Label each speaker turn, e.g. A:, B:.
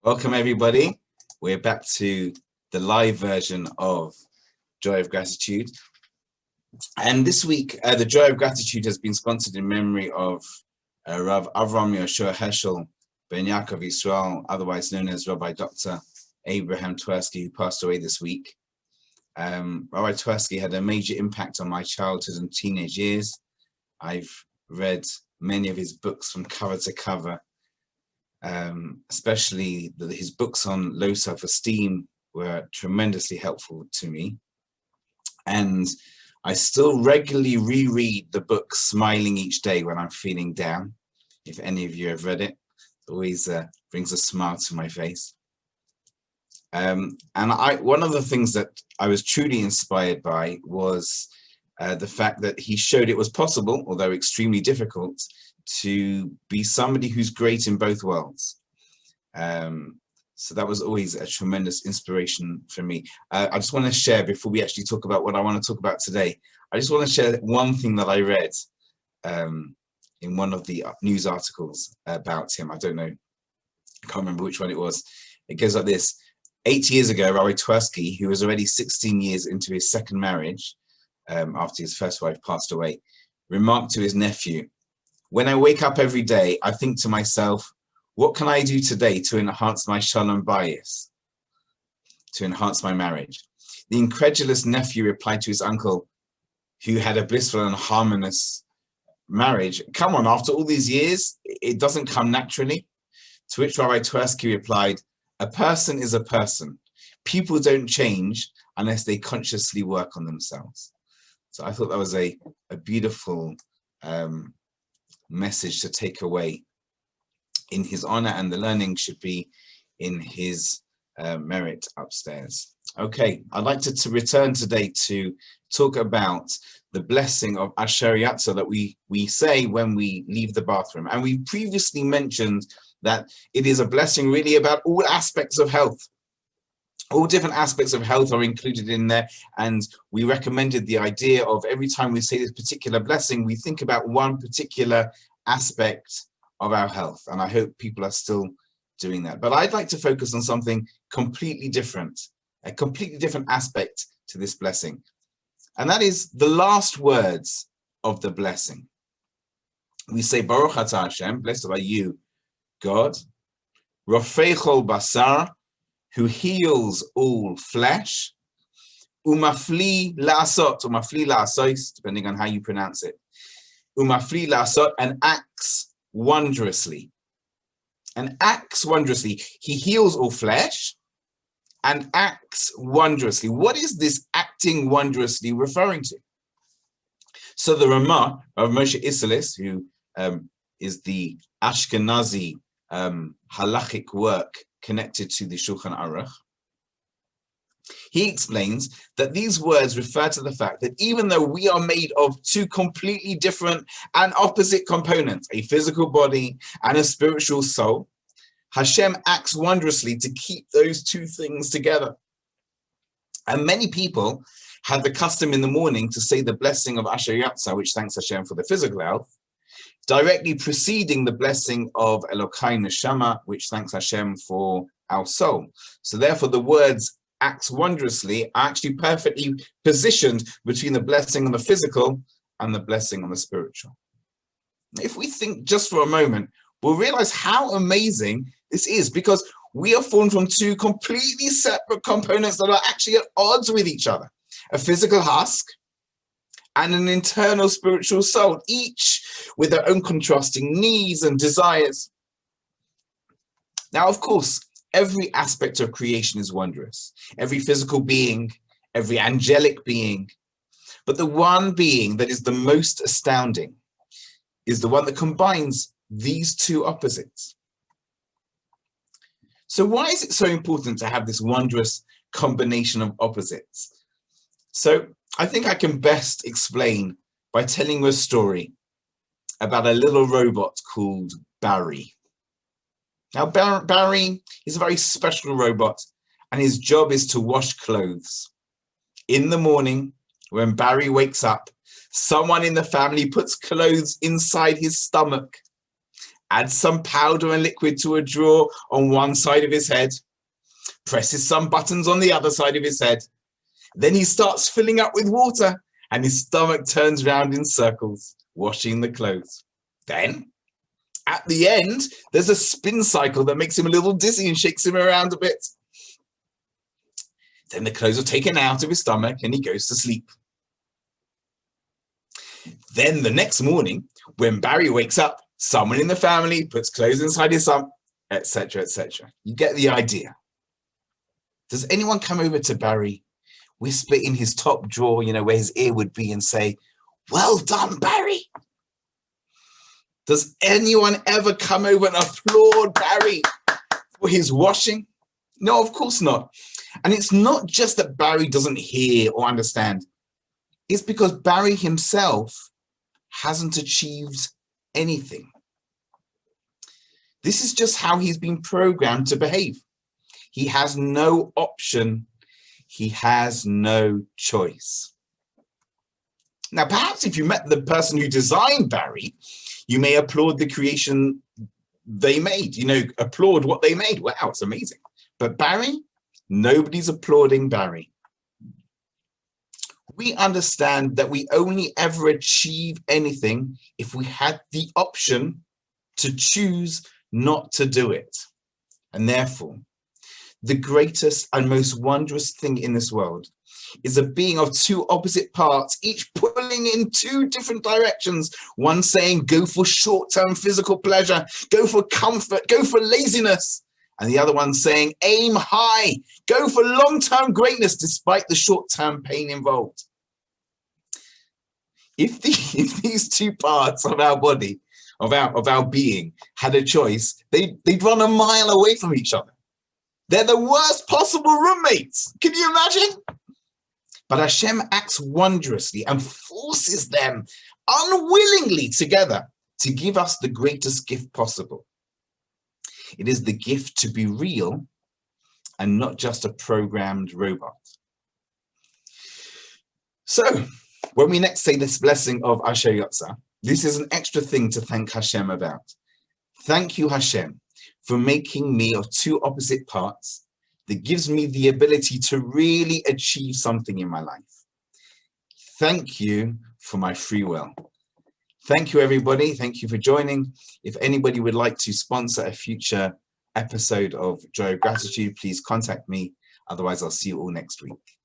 A: Welcome, everybody. We're back to the live version of Joy of Gratitude. And this week, the Joy of Gratitude has been sponsored in memory of Rav Avram Yoshua Heschel Ben Yaakov Israel, otherwise known as Rabbi Dr. Abraham Twersky, who passed away this week. Rabbi Twersky had a major impact on my childhood and teenage years. I've read many of his books from cover to cover. Especially his books on low self-esteem were tremendously helpful to me. And I still regularly reread the book Smiling Each Day when I'm feeling down. If any of you have read it, it always brings a smile to my face. And one of the things that I was truly inspired by was the fact that he showed it was possible, although extremely difficult, to be somebody who's great in both worlds. So that was always a tremendous inspiration for me. I just want to share, before we actually talk about what I want to talk about today, I just want to share one thing that I read in one of the news articles about him. I don't know, I can't remember which one it was. It goes like this. 8 years ago, Rabbi Twersky, who was already 16 years into his second marriage, after his first wife passed away, remarked to his nephew, "When I wake up every day, I think to myself, what can I do today to enhance my shalom bayis, to enhance my marriage?" The incredulous nephew replied to his uncle, who had a blissful and harmonious marriage, "Come on, after all these years, it doesn't come naturally." To which Rabbi Twersky replied, "A person is a person. People don't change unless they consciously work on themselves." So I thought that was a beautiful message to take away in his honor, and the learning should be in his merit upstairs. Okay, I'd like to return today to talk about the blessing of Asher Yatzah that we say when we leave the bathroom. And we previously mentioned that it is a blessing really about all aspects of health. All different aspects of health are included in there, and we recommended the idea of every time we say this particular blessing, we think about one particular aspect of our health, and I hope people are still doing that. But I'd like to focus on something completely different, a completely different aspect to this blessing, and that is the last words of the blessing. We say, Baruch atah Hashem, blessed are you, God, Rofei chol basar, who heals all flesh, umafli la'asot, depending on how you pronounce it, umafli la'asot, and acts wondrously. And acts wondrously. He heals all flesh and acts wondrously. What is this acting wondrously referring to? So the Ramah of Moshe Isserles, who is the Ashkenazi halachic work connected to the Shulchan Aruch, he explains that these words refer to the fact that even though we are made of two completely different and opposite components, a physical body and a spiritual soul, Hashem acts wondrously to keep those two things together. And many people have the custom in the morning to say the blessing of Asher Yatzah, which thanks Hashem for the physical health, directly preceding the blessing of Elokai Neshama, which thanks Hashem for our soul. So therefore the words acts wondrously are actually perfectly positioned between the blessing on the physical and the blessing on the spiritual. If we think just for a moment, we'll realize how amazing this is, because we are formed from two completely separate components that are actually at odds with each other. A physical husk and an internal spiritual soul, each with their own contrasting needs and desires. Now, of course, every aspect of creation is wondrous. Every physical being, every angelic being. But the one being that is the most astounding is the one that combines these two opposites. So why is it so important to have this wondrous combination of opposites? So I think I can best explain by telling you a story about a little robot called Barry. Now, Barry is a very special robot, and his job is to wash clothes. In the morning, when Barry wakes up, someone in the family puts clothes inside his stomach, adds some powder and liquid to a drawer on one side of his head, presses some buttons on the other side of his head. Then he starts filling up with water and his stomach turns round in circles, washing the clothes. Then, at the end, there's a spin cycle that makes him a little dizzy and shakes him around a bit. Then the clothes are taken out of his stomach and he goes to sleep. Then the next morning, when Barry wakes up, someone in the family puts clothes inside his stomach, etc., etc. You get the idea. Does anyone come over to Barry, whisper in his top drawer, where his ear would be, and say, "Well done, Barry"? Does anyone ever come over and applaud Barry for his washing? No, of course not. And it's not just that Barry doesn't hear or understand. It's because Barry himself hasn't achieved anything. This is just how he's been programmed to behave. He has no option. He has no choice. Now, perhaps if you met the person who designed Barry, you may applaud the creation they made, applaud what they made. Wow, it's amazing. But Barry, nobody's applauding Barry. We understand that we only ever achieve anything if we had the option to choose not to do it. And therefore, the greatest and most wondrous thing in this world is a being of two opposite parts, each pulling in two different directions. One saying, go for short-term physical pleasure, go for comfort, go for laziness. And the other one saying, aim high, go for long-term greatness despite the short-term pain involved. If these two parts of our body, of our being, had a choice, they'd run a mile away from each other. They're the worst possible roommates. Can you imagine? But Hashem acts wondrously and forces them unwillingly together to give us the greatest gift possible. It is the gift to be real and not just a programmed robot. So, when we next say this blessing of Asher Yotza, this is an extra thing to thank Hashem about. Thank you, Hashem, for making me of two opposite parts that gives me the ability to really achieve something in my life. Thank you for my free will. Thank you, everybody. Thank you for joining. If anybody would like to sponsor a future episode of Joy of Gratitude, please contact me. Otherwise, I'll see you all next week.